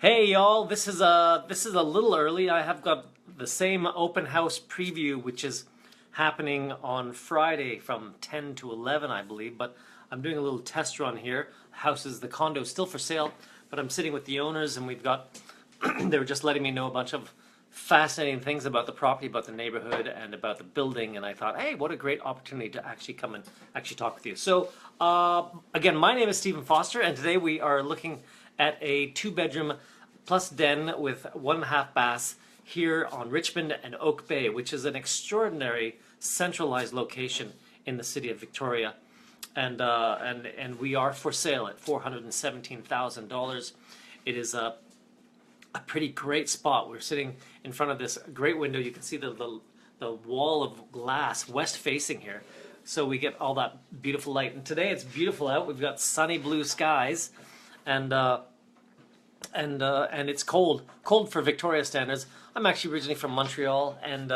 Hey y'all, this is a little early. I have got the same open house preview which is happening on Friday from 10 to 11, I believe, but I'm doing a little test run here. The house is the condo still for sale, but I'm sitting with the owners and we've got they were just letting me know a bunch of fascinating things about the property, about the neighborhood, and about the building. And I thought, hey, what a great opportunity to actually come and actually talk with you. So, again, my name is Stephen Foster, and today we are looking at a two-bedroom plus den with 1.5 baths here on Richmond and Oak Bay, which is an extraordinary centralized location in the city of Victoria. And we are for sale at $417,000. It is a pretty great spot. We're sitting in front of this great window. You can see the wall of glass west facing here, so we get all that beautiful light. And today it's beautiful out. We've got sunny blue skies, and it's cold for Victoria standards. I'm actually originally from Montreal, and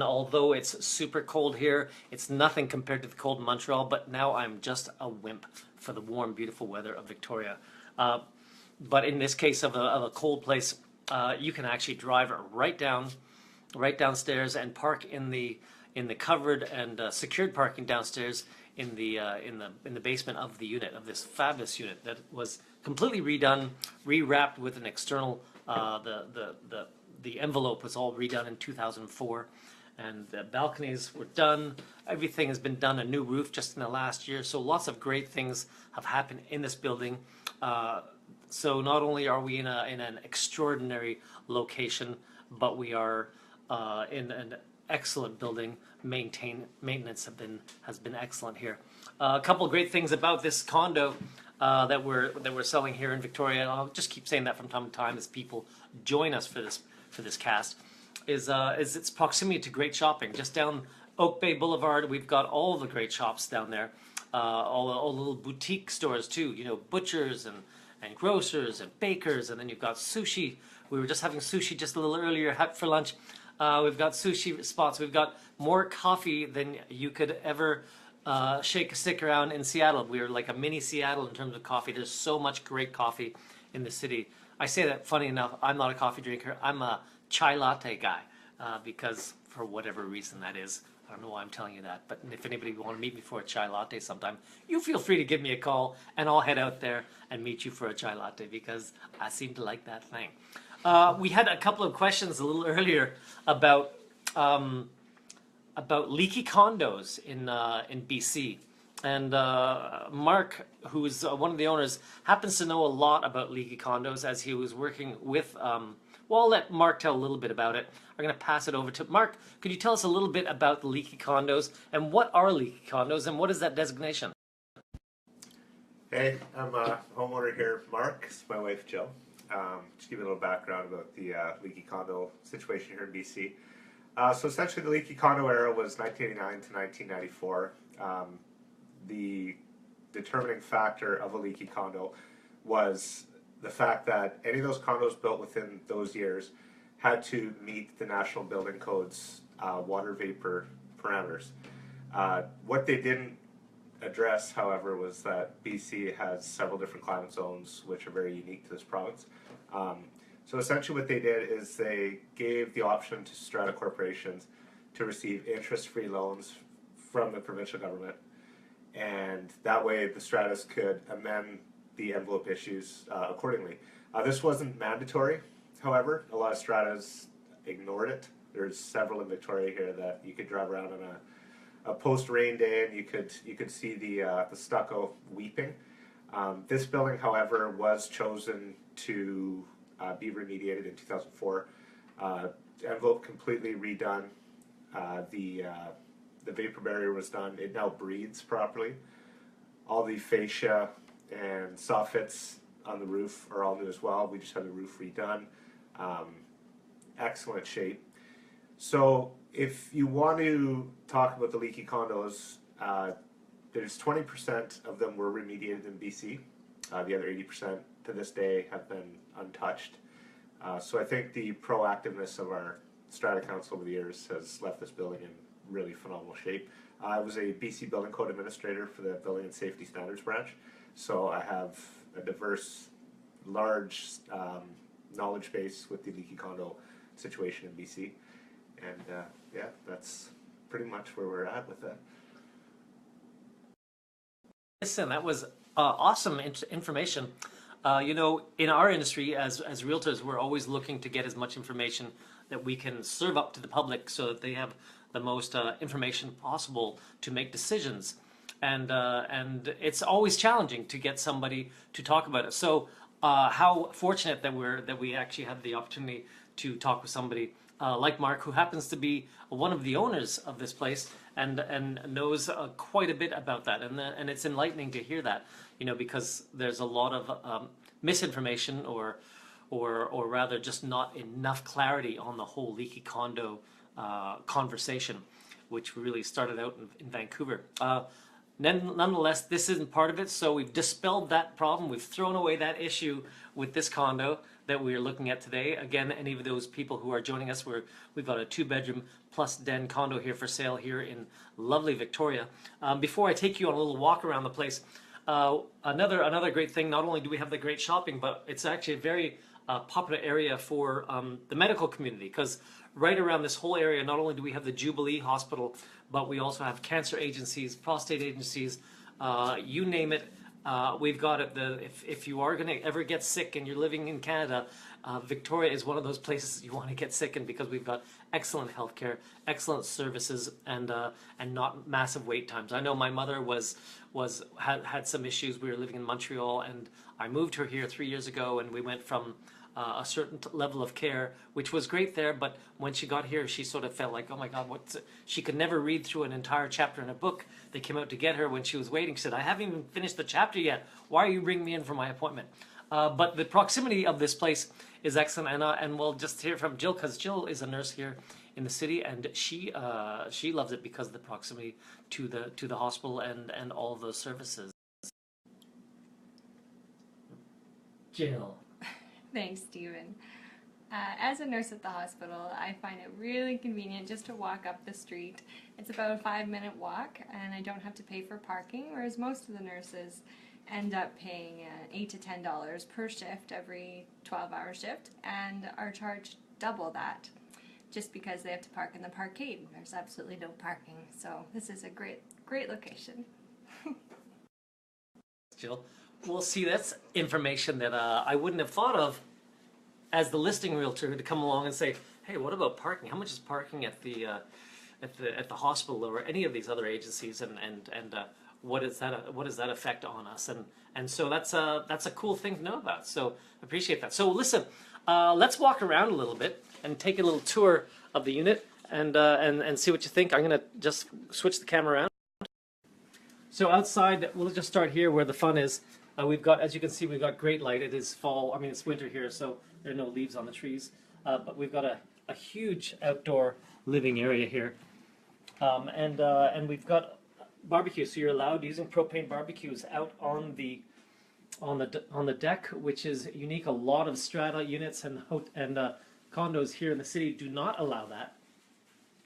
although it's super cold here, it's nothing compared to the cold in Montreal. But now I'm just a wimp for the warm, beautiful weather of Victoria. But in this case of a cold place, you can actually drive right downstairs and park in the covered and secured parking downstairs in the basement of the unit, of this fabulous unit that was completely redone, rewrapped with an external. The envelope was all redone in 2004, and the balconies were done. Everything has been done. A new roof just in the last year. So lots of great things have happened in this building. So not only are we in an extraordinary location, but we are in an excellent building. Maintenance has been excellent here. A couple of great things about this condo that we're selling here in Victoria, and I'll just keep saying that from time to time as people join us for this cast, is its proximity to great shopping. Just down Oak Bay Boulevard, we've got all the great shops down there, all the little boutique stores too. You know, butchers and grocers and bakers, and then you've got sushi. We were just having sushi just a little earlier for lunch. We've got sushi spots. We've got more coffee than you could ever shake a stick around in Seattle. We're like a mini Seattle in terms of coffee. There's so much great coffee in the city. I say that, funny enough, I'm not a coffee drinker. I'm a chai latte guy because for whatever reason that is. I don't know why I'm telling you that, but if anybody want to meet me for a chai latte sometime, you feel free to give me a call, and I'll head out there and meet you for a chai latte because I seem to like that thing. We had a couple of questions a little earlier about leaky condos in BC, and Mark, who is one of the owners, happens to know a lot about leaky condos as he was working with. Well, I'll let Mark tell a little bit about it. I'm going to pass it over to Mark. Could you tell us a little bit about the leaky condos, and what are leaky condos, and what is that designation? Hey, I'm a homeowner here, Mark. It's my wife, Jill. Just give you a little background about the leaky condo situation here in BC. So essentially the leaky condo era was 1989 to 1994. The determining factor of a leaky condo was the fact that any of those condos built within those years had to meet the National Building Code's water vapor parameters. What they didn't address, however, was that BC has several different climate zones which are very unique to this province. So essentially what they did is they gave the option to strata corporations to receive interest-free loans from the provincial government, and that way the stratas could amend the envelope issues accordingly. This wasn't mandatory, however. A lot of stratas ignored it. There's several in Victoria here that you could drive around on a post-rain day and you could see the stucco weeping. This building, however, was chosen to be remediated in 2004. Envelope completely redone. The vapor barrier was done. It now breathes properly. All the fascia and soffits on the roof are all new as well. We just had the roof redone. Excellent shape. So if you want to talk about the leaky condos, there's 20% of them were remediated in BC. The other 80% to this day have been untouched. So I think the proactiveness of our strata council over the years has left this building in really phenomenal shape. I was a BC Building Code Administrator for the Building and Safety Standards branch, so I have a diverse, large knowledge base with the leaky condo situation in BC. And yeah, that's pretty much where we're at with that. Listen, that was awesome information. You know, in our industry, as realtors, we're always looking to get as much information that we can serve up to the public so that they have the most information possible to make decisions. And it's always challenging to get somebody to talk about it. So how fortunate that we actually had the opportunity to talk with somebody like Mark, who happens to be one of the owners of this place and knows quite a bit about that. And it's enlightening to hear that, you know, because there's a lot of misinformation or rather just not enough clarity on the whole leaky condo conversation, which really started out in Vancouver. Nonetheless, this isn't part of it, so we've dispelled that problem. We've thrown away that issue with this condo that we are looking at today. Again, any of those people who are joining us, we've got a 2-bedroom plus den condo here for sale here in lovely Victoria. Before I take you on a little walk around the place, another great thing, not only do we have the great shopping, but it's actually a very popular area for the medical community, because right around this whole area, not only do we have the Jubilee Hospital, but we also have cancer agencies, prostate agencies, you name it. We've got it. If you are going to ever get sick and you're living in Canada, Victoria is one of those places you want to get sick in, because we've got excellent healthcare, excellent services, and not massive wait times. I know my mother had some issues. We were living in Montreal, and I moved her here 3 years ago, and we went from a certain level of care, which was great there, but when she got here, she sort of felt like, oh my God, she could never read through an entire chapter in a book. They came out to get her when she was waiting. She said, I haven't even finished the chapter yet. Why are you bringing me in for my appointment? But the proximity of this place is excellent, and we'll just hear from Jill, because Jill is a nurse here in the city, and she loves it because of the proximity to the hospital and all of those services. Jill. Thanks, Stephen. As a nurse at the hospital, I find it really convenient just to walk up the street. It's about a 5-minute walk, and I don't have to pay for parking, whereas most of the nurses end up paying $8 to $10 per shift every 12-hour shift, and are charged double that just because they have to park in the parkade. There's absolutely no parking, so this is a great location. Jill. Well, see, that's information that I wouldn't have thought of as the listing realtor, to come along and say, hey, what about parking? How much is parking at the hospital or any of these other agencies, and what does that affect on us? And so that's a cool thing to know about. So appreciate that. So listen, let's walk around a little bit and take a little tour of the unit and see what you think. I'm gonna just switch the camera around. So outside, we'll just start here where the fun is. We've got, as you can see, we've got great light. It is fall. I mean, it's winter here, so there are no leaves on the trees. But we've got a huge outdoor living area here, and we've got barbecue. So you're allowed using propane barbecues out on the deck, which is unique. A lot of strata units and condos here in the city do not allow that.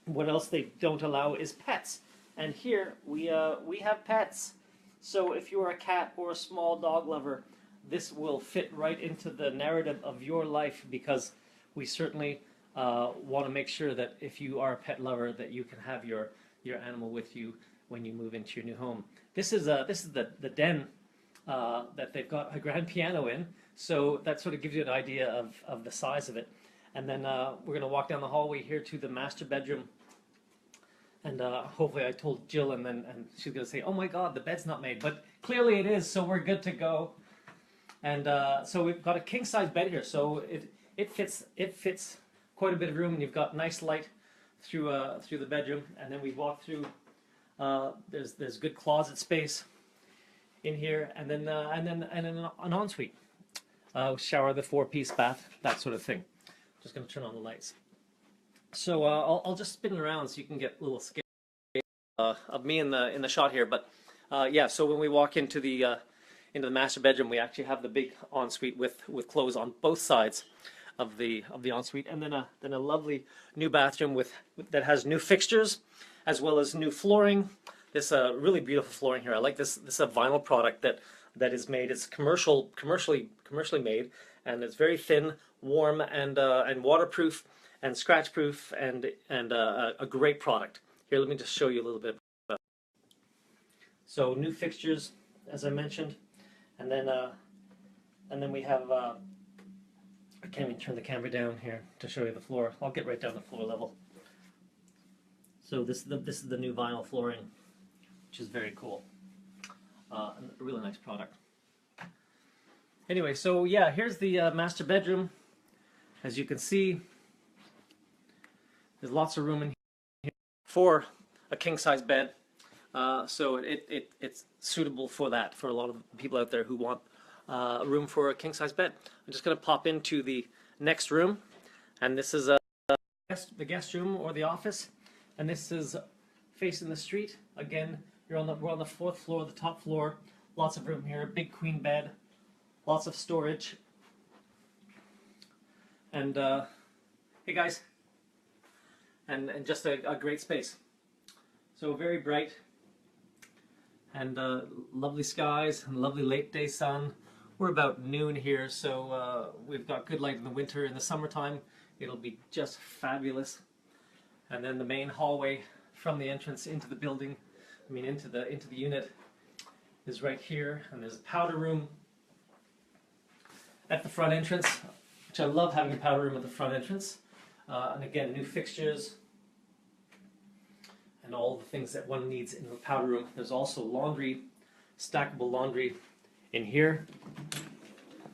What else they don't allow is pets. And here we have pets. So if you're a cat or a small dog lover, this will fit right into the narrative of your life, because we certainly want to make sure that if you are a pet lover, that you can have your animal with you when you move into your new home. This is the den that they've got a grand piano in, so that sort of gives you an idea of the size of it. And then we're going to walk down the hallway here to the master bedroom. And hopefully I told Jill, and she's going to say, oh my God, the bed's not made. But clearly it is, so we're good to go. And so we've got a king-size bed here, so it fits quite a bit of room, and you've got nice light through the bedroom. And then we walk through, there's good closet space in here, and then an ensuite, shower, the 4-piece bath, that sort of thing. Just going to turn on the lights. So I'll just spin around so you can get a little scale of me in the shot here. But yeah, so when we walk into the master bedroom, we actually have the big ensuite with clothes on both sides of the ensuite, and then a lovely new bathroom that has new fixtures as well as new flooring. This really beautiful flooring here. I like this. This is a vinyl product that is made. It's commercially made, and it's very thin, warm, and waterproof, and scratch proof, and a great product. Here, let me just show you a little bit. So new fixtures, as I mentioned, and then we have. I can't even turn the camera down here to show you the floor. I'll get right down to floor level. So this is the new vinyl flooring, which is very cool. A really nice product. Anyway, so yeah, here's the master bedroom. As you can see, there's lots of room in here for a king-size bed. So it's suitable for that, for a lot of people out there who want room for a king-size bed. I'm just going to pop into the next room, and this is the guest room or the office, and this is facing the street. Again, we're on the fourth floor, the top floor. Lots of room here, big queen bed, lots of storage, and hey guys, and just a great space. So very bright, and lovely skies and lovely late day sun. We're about noon here, so we've got good light in the winter. In the summertime, it'll be just fabulous. And then the main hallway from the entrance into the building, into the unit, is right here. And there's a powder room at the front entrance, which I love having a powder room at the front entrance. And again, new fixtures and all the things that one needs in the powder room. There's also laundry, stackable laundry in here.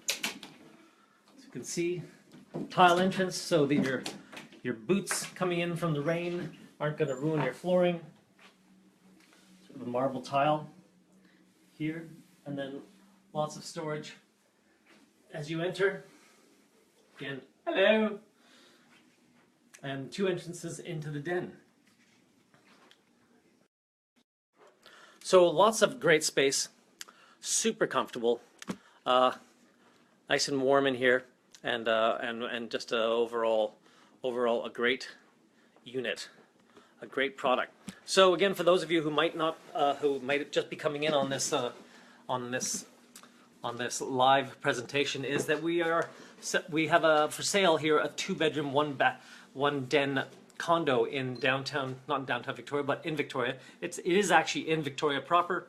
As you can see, tile entrance so that your boots coming in from the rain aren't going to ruin your flooring. Sort of a marble tile here, and then lots of storage as you enter. Again, hello! And two entrances into the den. So lots of great space, super comfortable, nice and warm in here, and just overall a great unit, a great product. So again, for those of you who might just be coming in on this live presentation, is that we have for sale here a 2-bedroom, 1 den condo in downtown, not in downtown Victoria, but in Victoria. It is actually in Victoria proper,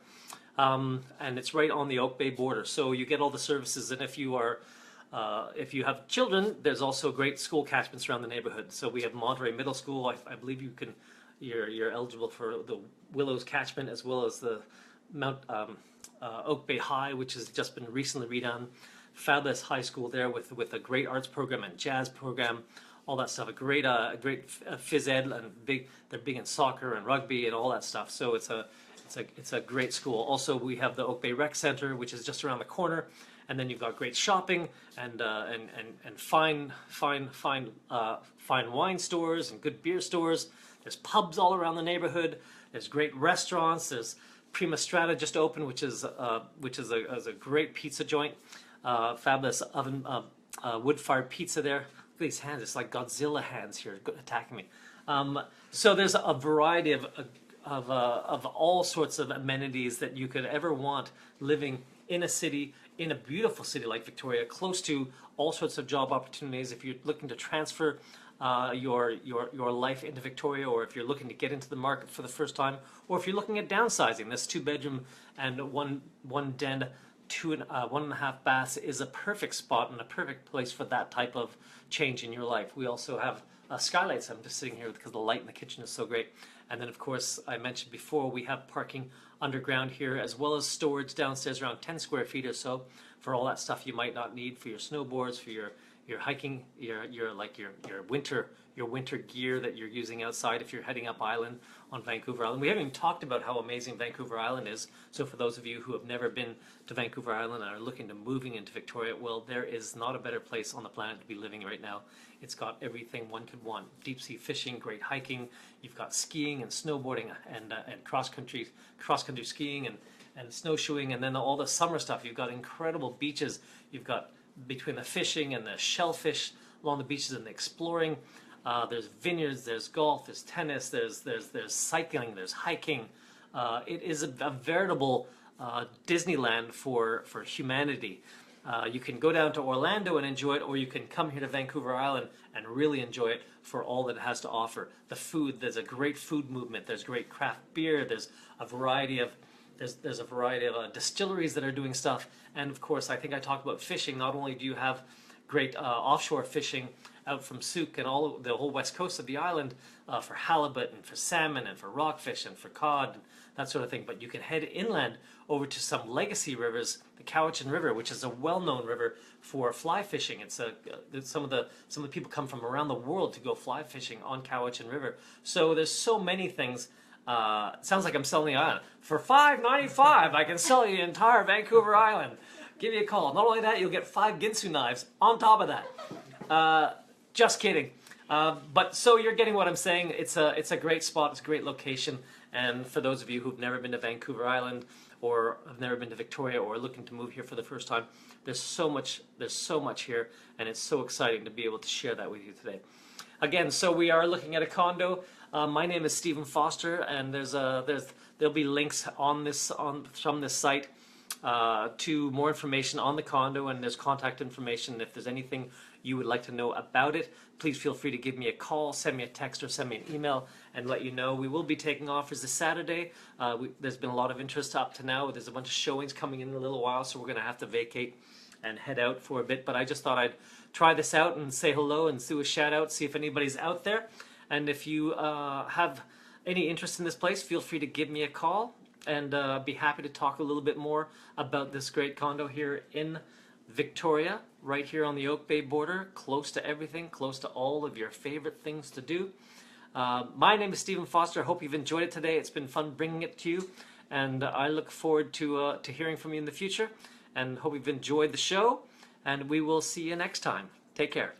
and it's right on the OakBay border. So you get all the services, and if you have children, there's also great school catchments around the neighborhood. So we have Monterey Middle School. I believe you're eligible for the Willows catchment, as well as the Mount OakBay High, which has just been recently redone. Fabulous high school there with a great arts program and jazz program, all that stuff. A great phys ed, and they're big in soccer and rugby and all that stuff. So it's a great school. Also, we have the OakBay Rec Center, which is just around the corner, and then you've got great shopping and fine wine stores and good beer stores. There's pubs all around the neighborhood. There's great restaurants. There's Prima Strata just opened, which is a great pizza joint. Fabulous oven wood-fired pizza there. Look at these hands. It's like Godzilla hands here attacking me. So there's a variety of all sorts of amenities that you could ever want living in a city, in a beautiful city like Victoria, close to all sorts of job opportunities. If you're looking to transfer your life into Victoria, or if you're looking to get into the market for the first time, or if you're looking at downsizing, this 2-bedroom and one den, 1.5 baths is a perfect spot and a perfect place for that type of change in your life. We also have skylights. I'm just sitting here because the light in the kitchen is so great. And then, of course, I mentioned before, we have parking underground here, as well as storage downstairs around 10 square feet or so for all that stuff you might not need for your snowboards, for your hiking, your winter gear that you're using outside if you're heading up island on Vancouver Island. We haven't even talked about how amazing Vancouver Island is. So for those of you who have never been to Vancouver Island and are looking to moving into Victoria, well, there is not a better place on the planet to be living right now. It's got everything one could want: deep sea fishing, great hiking. You've got skiing and snowboarding and cross country skiing and snowshoeing, and then all the summer stuff. You've got incredible beaches. You've got, between the fishing and the shellfish along the beaches and the exploring, there's vineyards, there's golf, there's tennis, there's cycling, there's hiking. It is a veritable Disneyland for humanity. You can go down to Orlando and enjoy it, or you can come here to Vancouver Island and really enjoy it for all that it has to offer. The food, there's a great food movement. There's great craft beer. There's a variety of distilleries that are doing stuff. And of course, I think I talked about fishing. Not only do you have great offshore fishing out from Souk and the whole west coast of the island for halibut and for salmon and for rockfish and for cod and that sort of thing, but you can head inland over to some legacy rivers, the Cowichan River, which is a well-known river for fly fishing. It's some of the people come from around the world to go fly fishing on Cowichan River. So there's so many things. It sounds like I'm selling the island. For $5.95, I can sell you the entire Vancouver Island. Give you a call. Not only that, you'll get 5 Ginsu knives on top of that. Just kidding. But so you're getting what I'm saying. It's a great spot. It's a great location. And for those of you who've never been to Vancouver Island or have never been to Victoria or are looking to move here for the first time, there's so much here, and it's so exciting to be able to share that with you today. Again, so we are looking at a condo. My name is Stephen Foster, and there'll be links from this site to more information on the condo, and there's contact information. If there's anything you would like to know about it, please feel free to give me a call, send me a text, or send me an email and let you know. We will be taking offers this Saturday. There's been a lot of interest up to now. There's a bunch of showings coming in a little while, so we're going to have to vacate and head out for a bit. But I just thought I'd try this out and say hello and do a shout out, see if anybody's out there. And if you have any interest in this place, feel free to give me a call, and be happy to talk a little bit more about this great condo here in Victoria, right here on the OakBay border, close to everything, close to all of your favorite things to do. My name is Stephen Foster. I hope you've enjoyed it today. It's been fun bringing it to you, and I look forward to hearing from you in the future, and hope you've enjoyed the show, and we will see you next time. Take care.